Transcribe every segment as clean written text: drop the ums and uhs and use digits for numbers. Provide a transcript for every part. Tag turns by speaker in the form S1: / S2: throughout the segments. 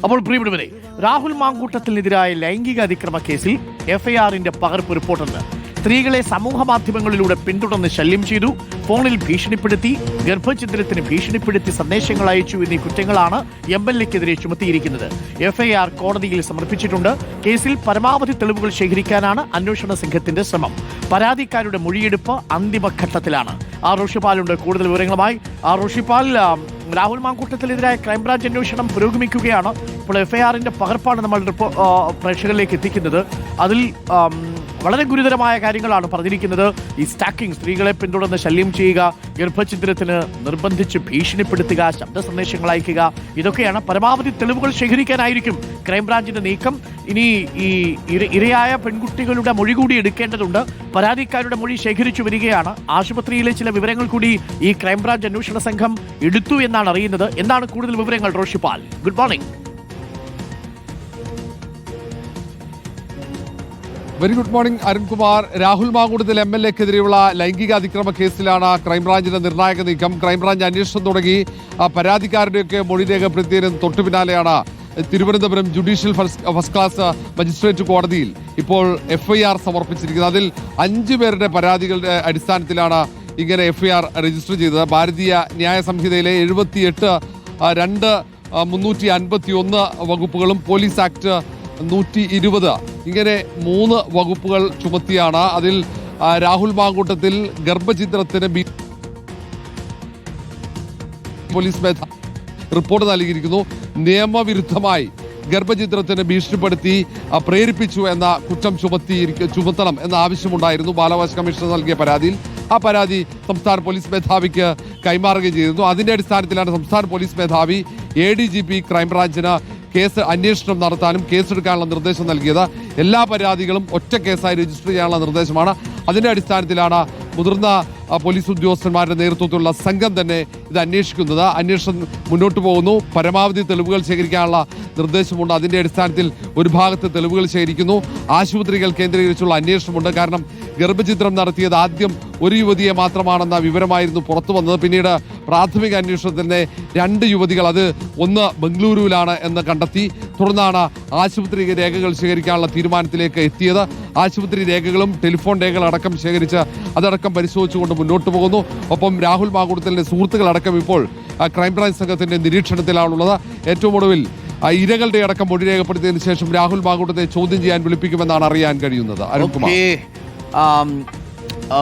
S1: അപ്പോൾ പ്രിയപ്പെട്ടവരെ, രാഹുൽ മാങ്കൂട്ടത്തിനെതിരായ ലൈംഗിക അതിക്രമ കേസിൽ എഫ്ഐആറിന്റെ പകർപ്പ് റിപ്പോർട്ടുണ്ട്. സ്ത്രീകളെ സമൂഹ മാധ്യമങ്ങളിലൂടെ പിന്തുടർന്ന് ശല്യം ചെയ്തു, ഫോണിൽ ഭീഷണിപ്പെടുത്തി, ഗർഭഛിദ്രത്തിന് ഭീഷണിപ്പെടുത്തി സന്ദേശങ്ങൾ അയച്ചു എന്നീ കുറ്റങ്ങളാണ് MLA-ക്കെതിരെ ചുമത്തിയിരിക്കുന്നത്. എഫ്ഐആർ കോടതിയിൽ സമർപ്പിച്ചിട്ടുണ്ട്. കേസിൽ പരമാവധി തെളിവുകൾ ശേഖരിക്കാനാണ് അന്വേഷണ സംഘത്തിന്റെ ശ്രമം. പരാതിക്കാരുടെ മൊഴിയെടുപ്പ് അന്തിമഘട്ടത്തിലാണ്. റോഷിപ്പാലുണ്ട് കൂടുതൽ വിവരങ്ങളുമായി. റോഷിപ്പാൽ, രാഹുൽ മാങ്കൂട്ടത്തിനെതിരായ ക്രൈംബ്രാഞ്ച് അന്വേഷണം പുരോഗമിക്കുകയാണ്. ഇപ്പോൾ എഫ്ഐആറിന്റെ പകർപ്പാണ് നമ്മൾ പ്രേക്ഷകരിലേക്ക് എത്തിക്കുന്നത്. അതിൽ വളരെ ഗുരുതരമായ കാര്യങ്ങളാണ് പറഞ്ഞിരിക്കുന്നത്. ഈ സ്റ്റാക്കിംഗ്, സ്ത്രീകളെ പിന്തുടർന്ന് ശല്യം ചെയ്യുക, ഗർഭഛിദ്രത്തിന് നിർബന്ധിച്ച് ഭീഷണിപ്പെടുത്തുക, ശബ്ദ സന്ദേശങ്ങൾ അയക്കുക, ഇതൊക്കെയാണ്. പരമാവധി തെളിവുകൾ ശേഖരിക്കാനായിരിക്കും ക്രൈംബ്രാഞ്ചിന്റെ നീക്കം. ഇനി ഈ ഇരയായ പെൺകുട്ടികളുടെ മൊഴി കൂടി എടുക്കേണ്ടതുണ്ട്. പരാതിക്കാരുടെ മൊഴി ശേഖരിച്ചു വരികയാണ്. ആശുപത്രിയിലെ ചില വിവരങ്ങൾ കൂടി ഈ ക്രൈംബ്രാഞ്ച് അന്വേഷണ സംഘം എടുത്തു എന്നാണ് അറിയുന്നത്. എന്താണ് കൂടുതൽ വിവരങ്ങൾ റോഷിപ്പാൽ? Good morning.
S2: Very good morning Arunkumar. Rahul Mamkootathil MLA-ക്കെതിരെയുള്ള ലൈംഗിക അതിക്രമ കേസിലാണ് ക്രൈംബ്രാഞ്ചിന്റെ നിർണായക നീക്കം. ക്രൈംബ്രാഞ്ച് അന്വേഷണം തുടങ്ങി. പരാതിക്കാരുടെയൊക്കെ മൊഴി രേഖപ്പെടുത്തിയതിന് തൊട്ടു പിന്നാലെയാണ് Thiruvananthapuram judicial first class magistrate കോടതിയിൽ ഇപ്പോൾ FIR സമർപ്പിച്ചിരിക്കുന്നത്. അതിൽ 5 പേരുടെ പരാതികളുടെ അടിസ്ഥാനത്തിലാണ് ഇങ്ങനെ FIR രജിസ്റ്റർ ചെയ്തത്. ഭാരതീയ ന്യായ സംഹിതയിലെ 78, 2, 351 വകുപ്പുകളും പോലീസ് ആക്ട് 120 ഇങ്ങനെ 3 വകുപ്പുകൾ ചുമത്തിയാണ്. അതിൽ രാഹുൽ മാങ്കൂട്ടത്തിൽ ഗർഭഛിദ്രത്തിന് പോലീസ് മേധാവി റിപ്പോർട്ട് നൽകിയിരിക്കുന്നു. നിയമവിരുദ്ധമായി ഗർഭഛിദ്രത്തിന് ഭീഷണിപ്പെടുത്തി പ്രേരിപ്പിച്ചു എന്ന കുറ്റം ചുമത്തണം എന്ന ആവശ്യമുണ്ടായിരുന്നു ബാലാവകാശ കമ്മീഷൻ നൽകിയ പരാതിയിൽ. ആ പരാതി സംസ്ഥാന പോലീസ് മേധാവിക്ക് കൈമാറുകയും ചെയ്തിരുന്നു. അതിന്റെ അടിസ്ഥാനത്തിലാണ് സംസ്ഥാന പോലീസ് മേധാവി ADGP ക്രൈംബ്രാഞ്ചിന് കേസ് അന്വേഷണം നടത്താനും കേസെടുക്കാനുള്ള നിർദ്ദേശം നൽകിയത്. എല്ലാ പരാതികളും ഒറ്റ കേസായി രജിസ്റ്റർ ചെയ്യാനുള്ള നിർദ്ദേശമാണ്. അതിന്റെ അടിസ്ഥാനത്തിലാണ് മുതിർന്ന പോലീസ് ഉദ്യോഗസ്ഥന്മാരുടെ നേതൃത്വത്തിലുള്ള സംഘം തന്നെ ഇത് അന്വേഷിക്കുന്നത്. അന്വേഷണം മുന്നോട്ട് പോകുന്നു. പരമാവധി തെളിവുകൾ ശേഖരിക്കാനുള്ള നിർദ്ദേശമുണ്ട്. അതിന്റെ അടിസ്ഥാനത്തിൽ ഒരു ഭാഗത്ത് തെളിവുകൾ ശേഖരിക്കുന്നു. ആശുപത്രികൾ കേന്ദ്രീകരിച്ചുള്ള അന്വേഷണമുണ്ട്. കാരണം ഗർഭഛിദ്രം നടത്തിയത് ആദ്യം ഒരു യുവതിയെ മാത്രമാണെന്ന വിവരമായിരുന്നു പുറത്തു വന്നത്. പിന്നീട് പ്രാഥമിക അന്വേഷണത്തിന് 2 യുവതികൾ, അത് ഒന്ന് ബംഗളൂരുവിലാണ് എന്ന് കണ്ടെത്തി. തുടർന്നാണ് ആശുപത്രി രേഖകൾ ശേഖരിക്കാനുള്ള തീരുമാനത്തിലേക്ക് എത്തിയത്. ആശുപത്രി രേഖകളും ടെലിഫോൺ രേഖകളടക്കം ശേഖരിച്ച് അതടക്കം പരിശോധിച്ചുകൊണ്ട് മുന്നോട്ട് പോകുന്നു. ഒപ്പം രാഹുൽ മാങ്കൂട്ടത്തിലെ സുഹൃത്തുക്കളടക്കം ഇപ്പോൾ ക്രൈംബ്രാഞ്ച് സംഘത്തിന്റെ നിരീക്ഷണത്തിലാണുള്ളത്. ഏറ്റവും ഒടുവിൽ ഇരകളുടെ അടക്കം മൊഴി രേഖപ്പെടുത്തിയതിനു ശേഷം രാഹുൽ മാങ്കൂട്ടത്തെ ചോദ്യം ചെയ്യാൻ വിളിപ്പിക്കുമെന്നാണ് അറിയാൻ കഴിയുന്നത്. അരുൺകുമാർ,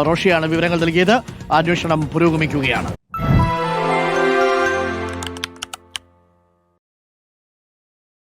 S1: റോഷിയാണ് വിവരങ്ങൾ നൽകിയത്. അന്വേഷണം പുരോഗമിക്കുകയാണ്.